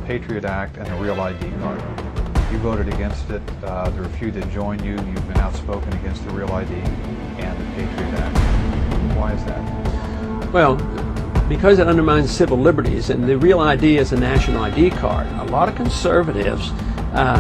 Patriot Act and the Real ID card. You voted against it. There are a few that join you. You've been outspoken against the Real ID and the Patriot Act. Why is that? Well, because it undermines civil liberties, and the Real ID is a national ID card. A lot of conservatives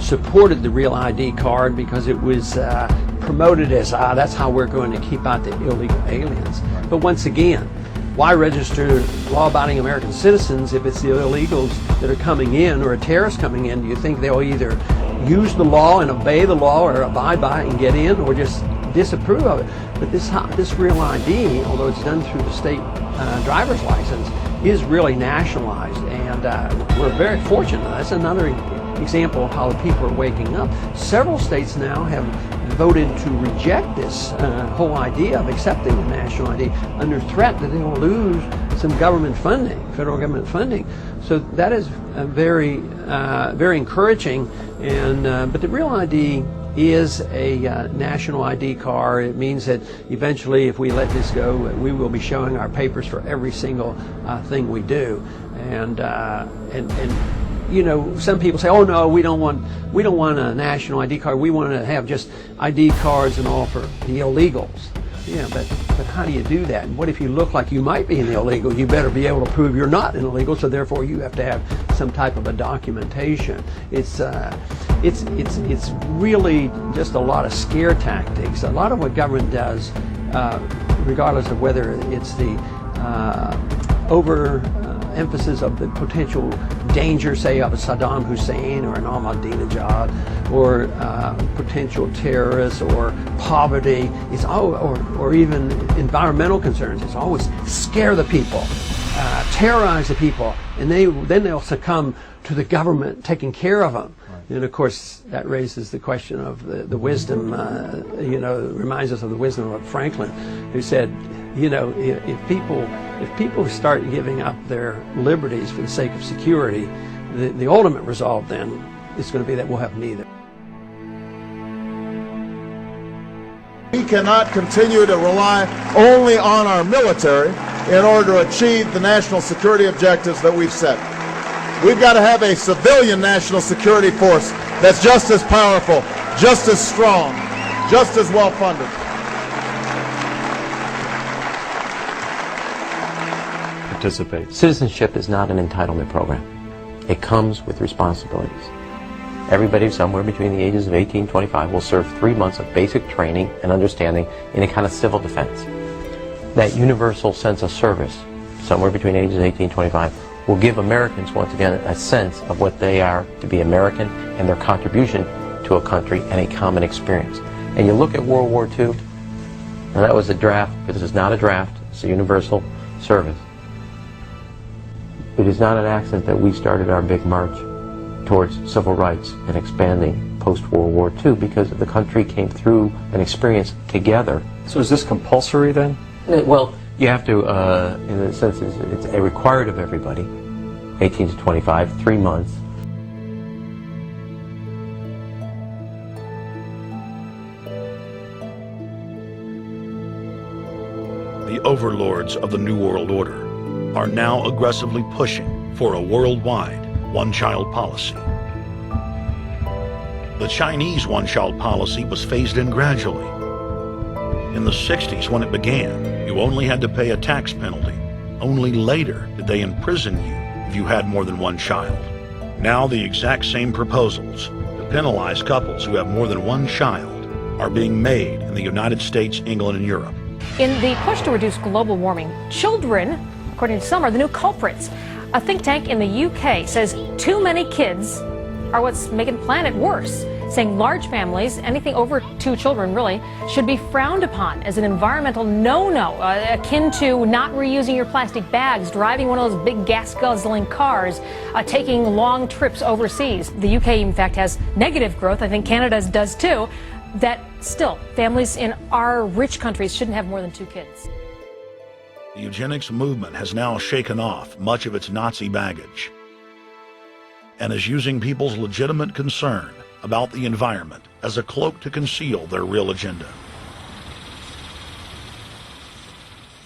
supported the Real ID card because it was promoted as, that's how we're going to keep out the illegal aliens. Right. But once again, why register law-abiding American citizens if it's the illegals that are coming in or a terrorist coming in? Do you think they'll either use the law and obey the law or abide by it and get in, or just disapprove of it? But this Real ID, although it's done through the state driver's license, is really nationalized, and we're very fortunate. That's another example of how the people are waking up. Several states now have voted to reject this whole idea of accepting the national ID under threat that they will lose some government funding, federal government funding. So that is very encouraging. And but the Real ID is a national ID card. It means that eventually, if we let this go, we will be showing our papers for every single thing we do. And you know, some people say, "Oh no, we don't want a national ID card. We want to have just ID cards and all for the illegals." Yeah, but how do you do that? And what if you look like you might be an illegal? You better be able to prove you're not an illegal. So therefore, you have to have some type of a documentation. It's really just a lot of scare tactics. A lot of what government does, regardless of whether it's the emphasis of the potential danger, say, of a Saddam Hussein or an Ahmadinejad, or potential terrorists, or poverty, or even environmental concerns. It's always scare the people, terrorize the people, and then they'll succumb to the government taking care of them. Right. And of course, that raises the question of the wisdom. You know, reminds us of the wisdom of Franklin, who said, you know, if people start giving up their liberties for the sake of security, the ultimate result then is going to be that we'll have neither. We cannot continue to rely only on our military in order to achieve the national security objectives that we've set. We've got to have a civilian national security force that's just as powerful, just as strong, just as well funded. Participate. Citizenship is not an entitlement program. It comes with responsibilities. Everybody somewhere between the ages of 18 and 25 will serve 3 months of basic training and understanding in a kind of civil defense. That universal sense of service, somewhere between ages 18 and 25, will give Americans, once again, a sense of what they are to be American and their contribution to a country and a common experience. And you look at World War II, and that was a draft, but this is not a draft, it's a universal service. It is not an accident that we started our big march towards civil rights and expanding post-World War II, because the country came through an experience together. So is this compulsory then? Well, you have to, in a sense, it's a required of everybody, 18 to 25, 3 months. The overlords of the New World Order are now aggressively pushing for a worldwide one-child policy. The Chinese one-child policy was phased in gradually. In the 60s, when it began, you only had to pay a tax penalty. Only later did they imprison you if you had more than one child. Now the exact same proposals to penalize couples who have more than one child are being made in the United States, England, and Europe. In the push to reduce global warming, children, according to some, are the new culprits. A think tank in the UK says too many kids are what's making the planet worse, saying large families, anything over 2 children really, should be frowned upon as an environmental no-no, akin to not reusing your plastic bags, driving one of those big gas-guzzling cars, taking long trips overseas. The UK, in fact, has negative growth. I think Canada does too. That still, families in our rich countries shouldn't have more than 2 kids. The eugenics movement has now shaken off much of its Nazi baggage and is using people's legitimate concern about the environment as a cloak to conceal their real agenda.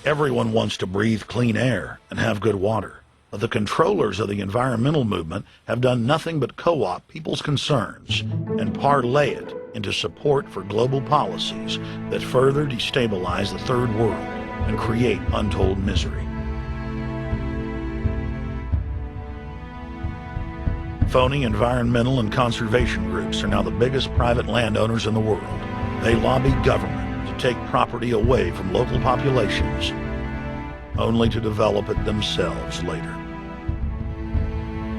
Everyone wants to breathe clean air and have good water, But the controllers of the environmental movement have done nothing but co-opt people's concerns and parlay it into support for global policies that further destabilize the third world and create untold misery. Phony environmental and conservation groups are now the biggest private landowners in the world. They lobby government to take property away from local populations, only to develop it themselves later.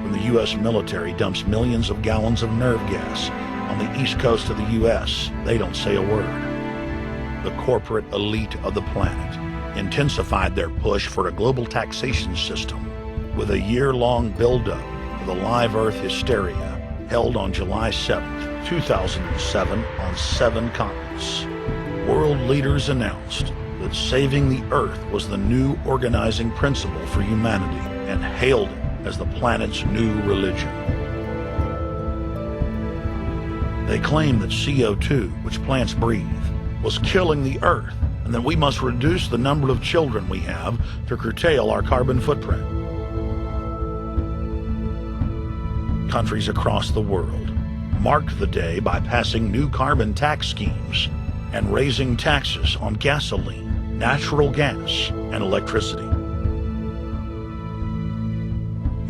When the U.S. military dumps millions of gallons of nerve gas on the east coast of the U.S., they don't say a word. The corporate elite of the planet intensified their push for a global taxation system with a year-long buildup of the live earth hysteria held on July 7th, 2007 on 7 continents. World leaders announced that saving the earth was the new organizing principle for humanity and hailed it as the planet's new religion. They claimed that CO2, which plants breathe, was killing the earth, and that we must reduce the number of children we have to curtail our carbon footprint. Countries across the world marked the day by passing new carbon tax schemes and raising taxes on gasoline, natural gas, and electricity.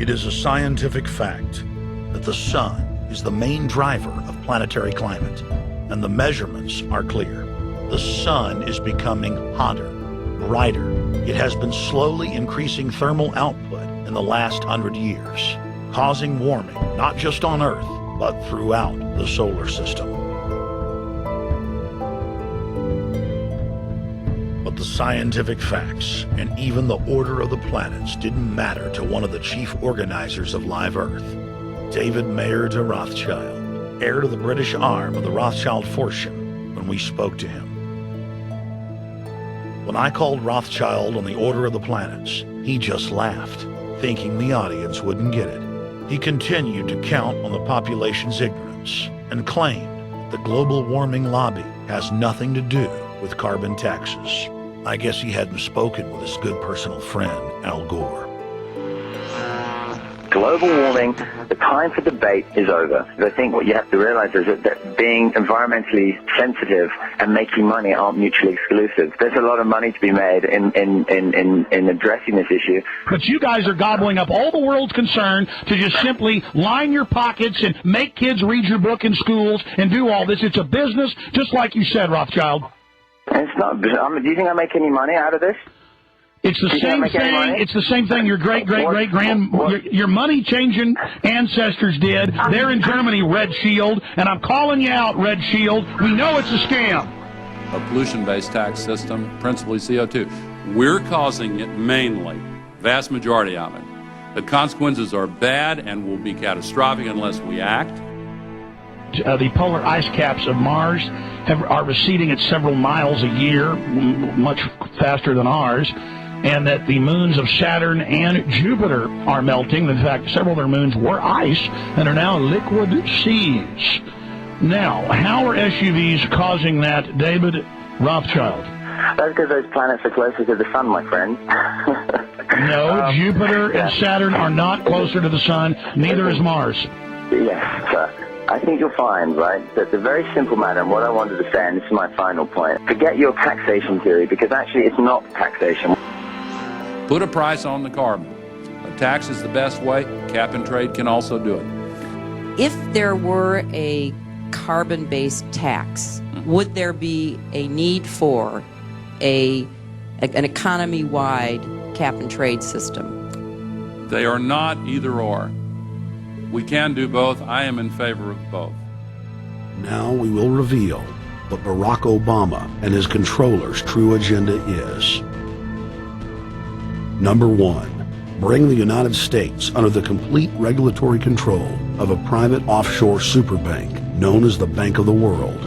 It is a scientific fact that the sun is the main driver of planetary climate, and the measurements are clear. The sun is becoming hotter, brighter. It has been slowly increasing thermal output in the last 100 years, causing warming not just on Earth, but throughout the solar system. But the scientific facts and even the order of the planets didn't matter to one of the chief organizers of Live Earth, David Mayer de Rothschild, heir to the British arm of the Rothschild fortune, when we spoke to him. When I called Rothschild on the order of the planets, he just laughed, thinking the audience wouldn't get it. He continued to count on the population's ignorance and claimed the global warming lobby has nothing to do with carbon taxes. I guess he hadn't spoken with his good personal friend, Al Gore. Global warming, the time for debate is over. I think what you have to realize is that being environmentally sensitive and making money aren't mutually exclusive. There's a lot of money to be made in addressing this issue. But you guys are gobbling up all the world's concern to just simply line your pockets and make kids read your book in schools and do all this. It's a business, just like you said, Rothschild. It's not. Do you think I make any money out of this? It's the same thing. It's the same thing your your money-changing ancestors did. They're in Germany, Red Shield, and I'm calling you out, Red Shield. We know it's a scam. A pollution-based tax system, principally CO2. We're causing it mainly, vast majority of it. The consequences are bad and will be catastrophic unless we act. The polar ice caps of Mars are receding at several miles a year, much faster than ours, and that the moons of Saturn and Jupiter are melting. In fact, several of their moons were ice and are now liquid seas. Now, how are SUVs causing that, David Rothschild? That's because those planets are closer to the sun, my friend. No, Jupiter and Saturn are not closer to the sun. Neither is Mars. Yes, sir. I think you'll find, right, that the very simple matter, and what I wanted to say, and this is my final point, forget your taxation theory, because actually it's not taxation. Put a price on the carbon. A tax is the best way. Cap and trade can also do it. If there were a carbon-based tax, would there be a need for an economy-wide cap and trade system? They are not either or. We can do both. I am in favor of both. Now we will reveal what Barack Obama and his controllers' true agenda is. Number 1, bring the United States under the complete regulatory control of a private offshore superbank known as the Bank of the World.